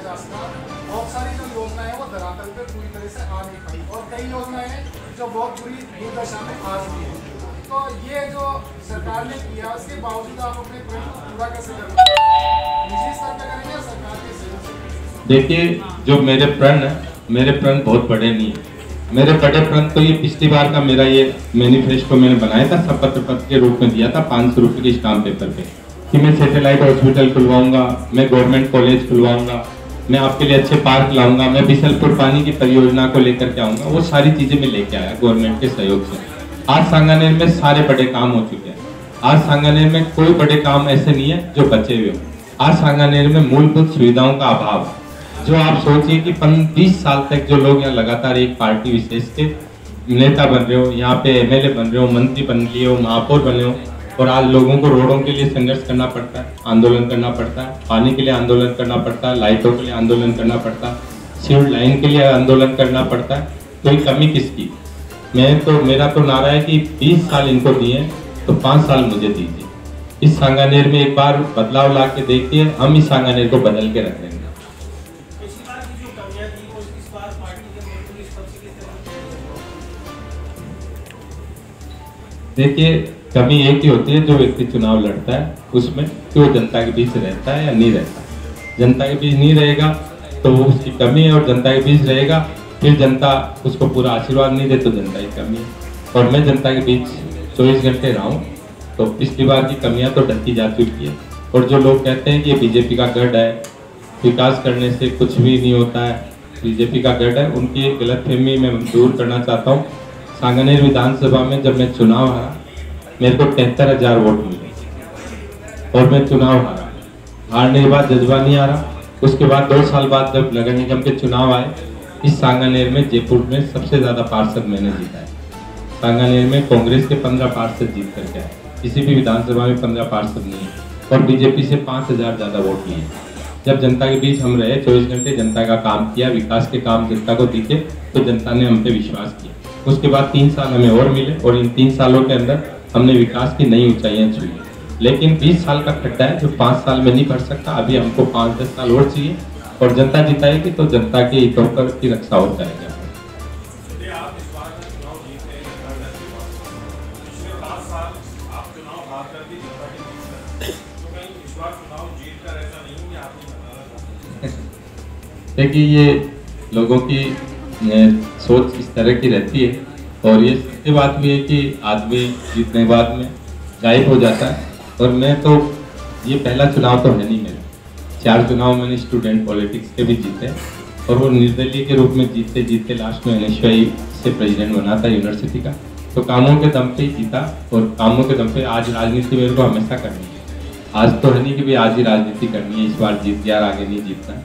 रास्ता, बहुत सारी जो योजनाएं हैं वो धरातल पे पूरी तरह से आ नहीं पाई और कई योजनाएं हैं जो बहुत बुरी दुर्दशा में आ चुकी हैं। तो ये जो सरकार ने किया उसके बावजूद आप अपने प्रण को पूरा कैसे करेंगे? निजी स्तर पर करेंगे या सरकार के सहयोग से? देखिए, जो मेरे प्रण है, मेरे प्रण बहुत बड़े नहीं है। मेरे बड़े प्रण तो ये पिछली बार का मेरा ये मैनिफेस्टो मैंने बनाया था, शपथ पत्र के रूप में दिया था 500 रुपये के स्टाम्प पेपर पे, कि मैं सैटेलाइट हॉस्पिटल खुलवाऊंगा, मैं गवर्नमेंट कॉलेज खुलवाऊंगा, मैं आपके लिए अच्छे पार्क लाऊंगा, मैं बिसलपुर पानी की परियोजना को लेकर के आऊंगा। वो सारी चीजें मैं लेके आया गवर्नमेंट के सहयोग से। आज सांगानेर में सारे बड़े काम हो चुके हैं। आज सांगानेर में कोई बड़े काम ऐसे नहीं है जो बचे हुए हो। आज सांगानेर में मूलभूत सुविधाओं का अभाव है। जो आप सोचिए कि 20 साल तक जो लोग यहाँ लगातार एक पार्टी विशेष के नेता बन रहे हो, यहाँ पे एमएलए बन रहे हो, मंत्री बन रहे हो, महापौर बने हो, और आज लोगों को रोडों के लिए संघर्ष करना पड़ता है, आंदोलन करना पड़ता है, पानी के लिए आंदोलन करना पड़ता है, लाइटों के लिए आंदोलन करना पड़ता है, सीवर लाइन के लिए आंदोलन करना पड़ता है। तो ये कमी किसकी? मेरा तो नारा है कि 20 साल इनको दिए तो 5 साल मुझे दीजिए। इस सांगानेर में एक बार बदलाव ला के देखिए, हम इस सांगानेर को बदल के रख देंगे। देखिए, कमी एक ही होती है, जो व्यक्ति चुनाव लड़ता है उसमें कि वो जनता के बीच रहता है या नहीं रहता। जनता के बीच नहीं रहेगा तो वो उसकी कमी है, और जनता के बीच रहेगा फिर जनता उसको पूरा आशीर्वाद नहीं दे तो जनता की कमी है। और मैं जनता के बीच 24 घंटे रहा हूँ, तो पिछली बार की कमियां तो ढकी जा चुकी है। और जो लोग कहते हैं कि ये बीजेपी का गढ़ है, विकास करने से कुछ भी नहीं होता है, बीजेपी का गढ़ है, उनकी गलतफहमी मैं दूर करना चाहता हूँ। सांगानेर विधानसभा में जब मैं चुनाव हारा, मेरे को 73,000 वोट मिले और मैं चुनाव हारा। हारने के बाद जज्बा नहीं हारा। उसके बाद 2 साल बाद जब नगर निगम के चुनाव आए, इस सांगानेर में, जयपुर में सबसे ज़्यादा पार्षद मैंने जीता है। सांगानेर में कांग्रेस के 15 पार्षद जीत करके आए, किसी भी विधानसभा में 15 पार्षद नहीं है, और बीजेपी से 5,000 ज़्यादा वोट लिए। जब जनता के बीच हम रहे, 24 घंटे जनता का काम किया, विकास के काम जनता को दिखे, तो जनता ने हम पे विश्वास किया। उसके बाद 3 साल हमें और मिले, और इन 3 सालों के अंदर हमने विकास की नई ऊंचाइयां छुई। लेकिन 20 साल का खड्डा है जो 5 साल में नहीं भर सकता। अभी हमको 5-10 साल और चाहिए, और जनता जिताएगी तो जनता के हितों की रक्षा हो जाएगी। देखिए, ये लोगों की सोच इस तरह की रहती है, और ये सत्य बात भी है कि आदमी जीतने के बाद में गायब हो जाता है। और मैं तो, ये पहला चुनाव तो है नहीं मेरा, 4 चुनाव मैंने स्टूडेंट पॉलिटिक्स के भी जीते, और वो निर्दलीय के रूप में जीतते जीतते लास्ट में NSY से प्रेसिडेंट बना था यूनिवर्सिटी का। तो कामों के दम पे ही जीता, और कामों के दम पे आज राजनीति मेरे को हमेशा करनी है। आज तो है नहीं कि भाई आज ही राजनीति करनी है, इस बार जीत गया आगे नहीं जीतना।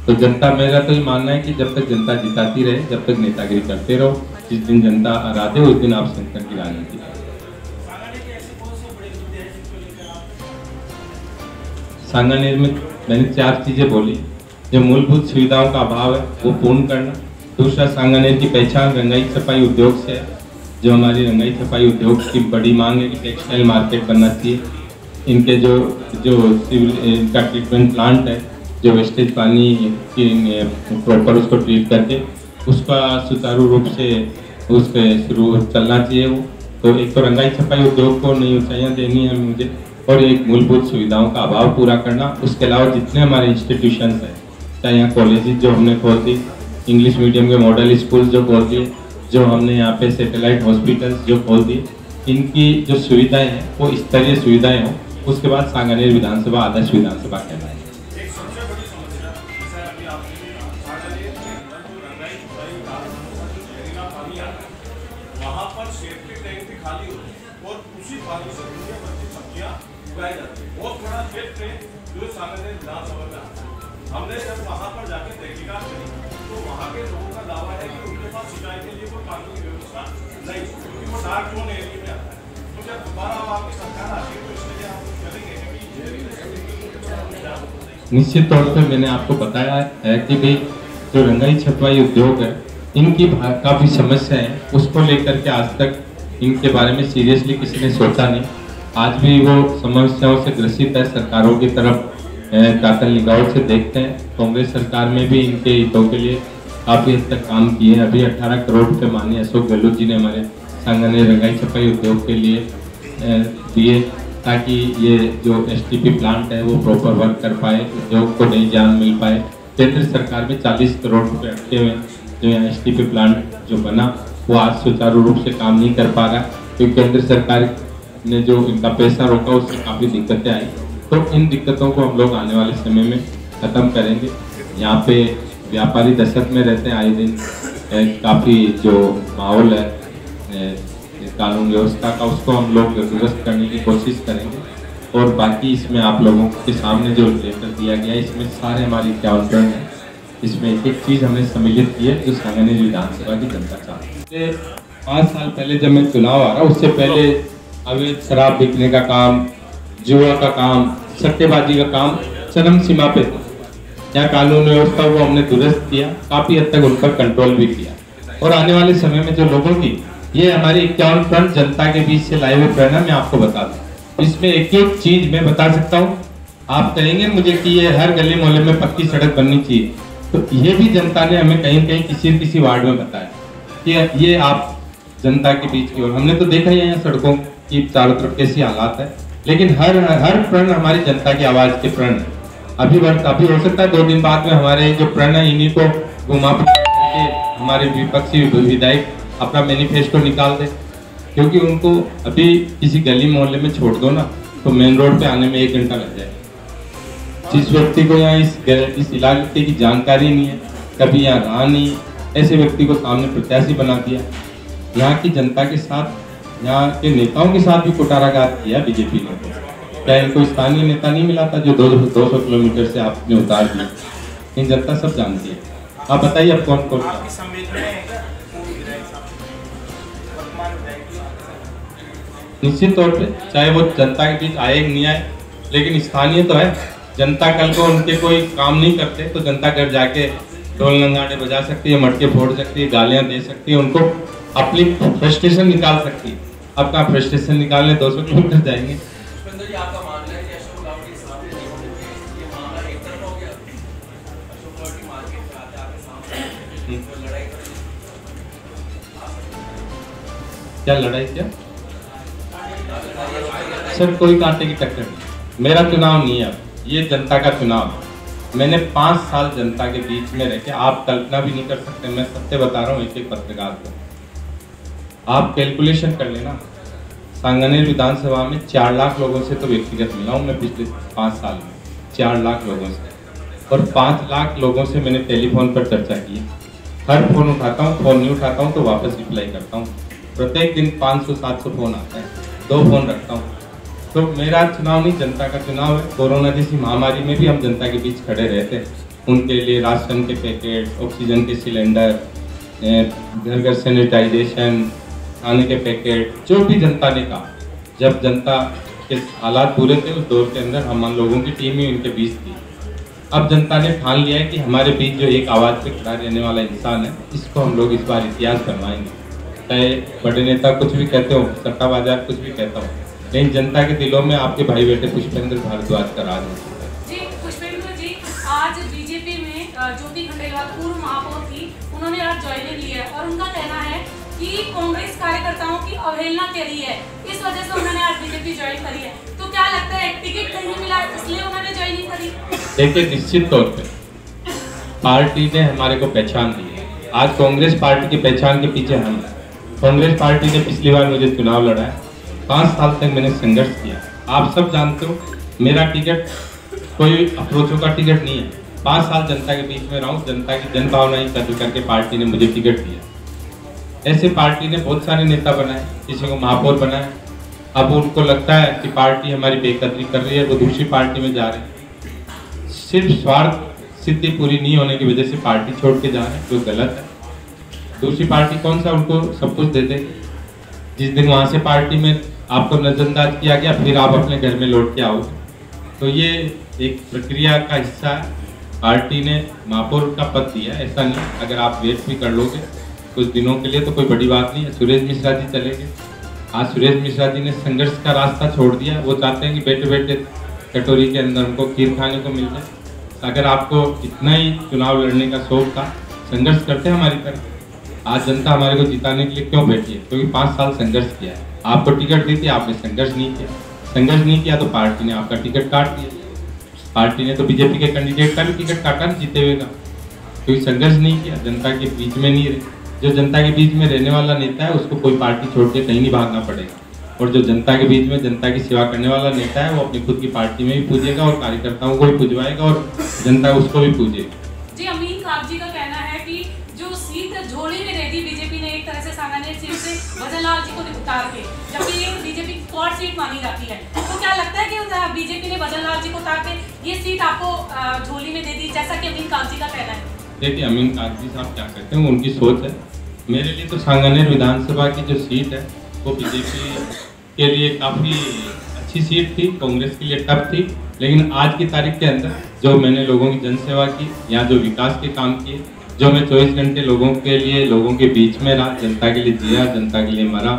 तो जनता, मेरा तो ये मानना है कि जब तक जनता जिताती रहे, जब तक नेतागिरी करते रहो, जिस दिन जनता हरा दे उस दिन आप संकट की राजनीति करें। सांगानेर में मैंने 4 चीजें बोली। जो मूलभूत सुविधाओं का अभाव है वो पूर्ण करना। दूसरा, सांगानेर की पहचान रंगाई छपाई उद्योग से है। जो हमारी रंगाई छपाई उद्योग की बड़ी मांग है कि टेक्सटाइल मार्केट बनना चाहिए। इनके जो सिविल इनका ट्रीटमेंट प्लांट है, जो वेस्टेज पानी की प्रॉपर उसको ट्रीट करके उसका सुचारू रूप से उस पर शुरू चलना चाहिए। वो तो एक तो रंगाई छपाई उद्योग को नई ऊंचाइयाँ देनी है मुझे, और एक मूलभूत सुविधाओं का अभाव पूरा करना। उसके अलावा जितने हमारे इंस्टीट्यूशंस हैं, चाहे यहाँ कॉलेजेस जो हमने खोल दी, इंग्लिश मीडियम के मॉडल स्कूल जो खोल दिए, जो हमने यहाँ पे सैटेलाइट हॉस्पिटल्स जो खोल दिए, इनकी जो सुविधाएँ हैं वो स्तरीय सुविधाएँ हों। उसके बाद सांगानेर विधानसभा आदर्श विधानसभा कहलाए। हमने जब वहाँ पर जाके तहकीकात करी तो वहाँ के लोगों का दावा है कि उनके पास सिंचाई के लिए कोई कानूनी व्यवस्था नहीं, क्योंकि वो डार्क जोन एरिया में आता है। तो जब दोबारा आपकी सरकार आती है तो इसके लिए आप करेंगे? निश्चित तौर पे मैंने आपको बताया है कि भाई जो रंगाई छपाई उद्योग है, इनकी काफ़ी समस्या है, उसको लेकर के आज तक इनके बारे में सीरियसली किसी ने सोचा नहीं। आज भी वो समस्याओं से ग्रसित है। सरकारों की तरफ कातल निगाहों से देखते हैं। कांग्रेस सरकार में भी इनके हितों के लिए काफ़ी हद तक काम किए हैं। अभी 18 करोड़ रुपये माननीय अशोक गहलोत जी ने हमारे सांगने रंगाई छपाई उद्योग के लिए दिए, ताकि ये जो STP प्लांट है वो प्रॉपर वर्क कर पाए, उद्योग को नई जान मिल पाए। केंद्र सरकार में 40 करोड़ रुपये अटके हुए, जो यहाँ STP प्लांट जो बना वो आज सुचारू रूप से काम नहीं कर पा रहा, क्योंकि केंद्र सरकार ने जो इनका पैसा रोका उससे काफ़ी दिक्कतें आई। तो इन दिक्कतों को हम लोग आने वाले समय में ख़त्म करेंगे। यहाँ पे व्यापारी दशक में रहते हैं आए दिन, काफ़ी जो माहौल है कानून व्यवस्था का उसको हम लोग दुरुस्त करने की कोशिश करेंगे। और बाकी इसमें आप लोगों के सामने जो लेटर दिया गया है इसमें सारे हमारी इक्यावन हैं, इसमें एक एक चीज़ हमने सम्मिलित की है जो सांगनेर विधानसभा की जनता चाहती है। 5 साल पहले जब मैं चुनाव आ रहा, उससे पहले अवैध शराब बिकने का काम, जुआ का काम, सट्टेबाजी का काम चरम सीमा पे था। यहाँ कानून व्यवस्था को हमने दुरुस्त किया, काफ़ी हद तक उन पर कंट्रोल भी किया। और आने वाले समय में जो लोगों की ये हमारी 51 फ्रंट जनता के बीच से लाए हुए प्रेरणा मैं आपको बता दूं, इसमें एक एक चीज मैं बता सकता हूँ। आप कहेंगे मुझे कि ये हर गली मोहल्ले में पक्की सड़क बननी चाहिए, तो ये भी जनता ने हमें कहीं कहीं किसी वार्ड में बताया कि ये आप जनता के बीच की। और हमने तो देखा ही है यहाँ सड़कों की चारों तरफ कैसी हालात है, लेकिन हर प्रण हमारी जनता की आवाज के प्रण है। अभी हो सकता है 2 दिन बाद में हमारे जो प्रण है इन्हीं को घुमा के हमारे विपक्षी विधायक अपना मैनिफेस्टो निकाल दे, क्योंकि उनको अभी किसी गली मोहल्ले में छोड़ दो ना तो मेन रोड पे आने में 1 घंटा लग जाए। जिस व्यक्ति को यहाँ इस इलाके की जानकारी नहीं है, कभी यहाँ रहा नहीं, ऐसे व्यक्ति को सामने प्रत्याशी बना दिया। यहाँ की जनता के साथ, यहाँ के नेताओं के साथ भी कुटाराघात किया बीजेपी ने। क्या इनको स्थानीय नेता नहीं मिला था जो 200 किलोमीटर से आपने उतार दिया? लेकिन जनता सब जानती है। आप बताइए अब कौन कौन निश्चित तौर पे, चाहे वो जनता के बीच आए नहीं आए, लेकिन स्थानीय तो है। जनता कल को उनके कोई काम नहीं करते तो जनता घर जाके ढोल नगाड़े बजा सकती है, मटके फोड़ सकती है, गालियां दे सकती है, उनको अपनी फ्रस्ट्रेशन निकाल सकती है। अब कहाँ फ्रस्ट्रेशन निकालने 200 किलोमीटर जाएंगे? क्या लड़ाई? क्या सर, कोई कांटे की टक्कर नहीं। मेरा चुनाव नहीं है, अब ये जनता का चुनाव है। मैंने 5 साल जनता के बीच में रह के, आप कल्पना भी नहीं कर सकते, मैं सत्य बता रहा हूँ एक पत्रकार को। आप कैलकुलेशन कर लेना, सांगनेर विधानसभा में 4 लाख लोगों से तो व्यक्तिगत मिला हूँ मैं पिछले 5 साल में, 4 लाख लोगों से। और 5 लाख लोगों से मैंने टेलीफोन पर चर्चा की। हर फोन उठाता हूँ, फोन नहीं उठाता हूँ तो वापस रिप्लाई करता हूँ। प्रत्येक दिन 500-700 फोन आते हैं, 2 फोन रखता हूँ। तो मेरा चुनाव नहीं, जनता का चुनाव है। कोरोना जैसी महामारी में भी हम जनता के बीच खड़े रहते, उनके लिए राशन के पैकेट, ऑक्सीजन के सिलेंडर, घर घर सैनिटाइजेशन, खाने के पैकेट, जो भी जनता ने कहा। जब जनता के हालात बुरे थे उस दौर के अंदर हम लोगों की टीम ही उनके बीच थी। अब जनता ने ठान लिया है कि हमारे बीच जो एक आवाज़ पे खड़ा रहने वाला इंसान है, इसको हम लोग इस बार इतिहास बनवाएंगे। चाहे बड़े नेता कुछ भी कहते हो, सट्टा बाजार कुछ भी कहता हो, लेकिन जनता के दिलों में आपके भाई बेटे पुष्पेंद्र भारद्वाज का राज है। जी पुष्पेंद्र जी, आज बीजेपी में ज्योति खंडेलवाल पूर्व महापौर थी, उन्होंने आज ज्वाइनिंग ली है और उनका कहना है कि कांग्रेस कार्यकर्ताओं की अवहेलना करी है, इस वजह से उन्होंने आज बीजेपी ज्वाइन करी है। तो क्या लगता है टिकट नहीं मिला इसलिए उन्होंने ज्वाइनिंग करी? देखिए, निश्चित तौर पे पार्टी ने हमारे को पहचान दी है। आज कांग्रेस पार्टी की पहचान के पीछे हम हैं। कांग्रेस पार्टी ने पिछली बार मुझे चुनाव लड़ाया, 5 साल तक मैंने संघर्ष किया। आप सब जानते हो मेरा टिकट कोई अप्रोचों का टिकट नहीं है। 5 साल जनता के बीच में रहा हूँ, जनता की जन भावनाएं कदर करके पार्टी ने मुझे टिकट दिया। ऐसे पार्टी ने बहुत सारे नेता बनाए, किसी को महापौर बनाया। अब उनको लगता है कि पार्टी हमारी बेकदरी कर रही है, वो दूसरी पार्टी में जा रहे हैं। सिर्फ स्वार्थ सिद्धि पूरी नहीं होने की वजह से पार्टी छोड़ के जा रहे हैं, जो गलत है। दूसरी पार्टी कौन सा उनको सब कुछ दे देगी? जिस दिन वहाँ से पार्टी में आपको नजरअंदाज किया गया, फिर आप अपने घर में लौट के आओगे। तो ये एक प्रक्रिया का हिस्सा है। पार्टी ने महापौर का पद दिया, ऐसा नहीं। अगर आप वेट भी कर लोगे कुछ दिनों के लिए तो कोई बड़ी बात नहीं है। सुरेश मिश्रा जी चले गए। आज सुरेश मिश्रा जी ने संघर्ष का रास्ता छोड़ दिया। वो चाहते हैं कि बेटे बेटे कटोरी के अंदर उनको खीर खाने को मिल जाए। अगर आपको इतना ही चुनाव लड़ने का शौक था, संघर्ष करते हमारी तरह। आज जनता हमारे को जिताने के लिए क्यों बैठी है? क्योंकि 5 साल संघर्ष किया है। आपको टिकट दी थी, आपने संघर्ष नहीं किया। संघर्ष नहीं किया तो पार्टी ने आपका टिकट काट दिया। पार्टी ने तो बीजेपी के कैंडिडेट का भी टिकट काटा ना जीते हुए का, क्योंकि संघर्ष नहीं किया, जनता के बीच में नहीं रहे। जो जनता के बीच में रहने वाला नेता है उसको कोई पार्टी छोड़ के कहीं नहीं भागना पड़ेगा, और जो जनता के बीच में जनता की सेवा करने वाला नेता है वो अपनी खुद की पार्टी में भी पूजेगा और कार्यकर्ताओं को भी पूजवाएगा और जनता उसको भी पूजेगी। जी, अमीन कागजी का कहना है कि जो सीट झोली में रहती बीजेपी ने एक तरह से सांगानेर सीट से भजनलाल जी को उतार के, जबकि ये बीजेपी की स्क्वाड सीट मानी जाती है, तो क्या लगता है कि बीजेपी ने भजनलाल जी को उतार के ये सीट आपको झोली में दे दी, जैसा कि अमीन कागजी का कहना है? देखिए, अमीन कागजी साहब क्या कहते हैं उनकी सोच है। मेरे लिए तो सांगानेर विधानसभा की जो सीट है वो बीजेपी के लिए काफ़ी अच्छी सीट थी, कांग्रेस के लिए टफ थी, लेकिन आज की तारीख के अंदर जो मैंने लोगों की जनसेवा की, यहाँ जो विकास के काम किए, जो मैं 24 घंटे लोगों के लिए लोगों के बीच में रहा, जनता के लिए जिया, जनता के लिए मरा,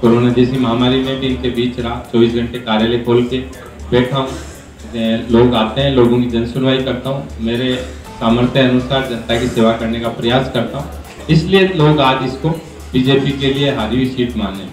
कोरोना जैसी महामारी में भी इनके बीच रहा, 24 घंटे कार्यालय खोल के बैठा हूँ, लोग आते हैं, लोगों की जन सुनवाई करता हूँ, मेरे सामर्थ्य अनुसार जनता की सेवा करने का प्रयास करता हूँ, इसलिए लोग आज इसको बीजेपी के लिए हारी हुई सीट माने।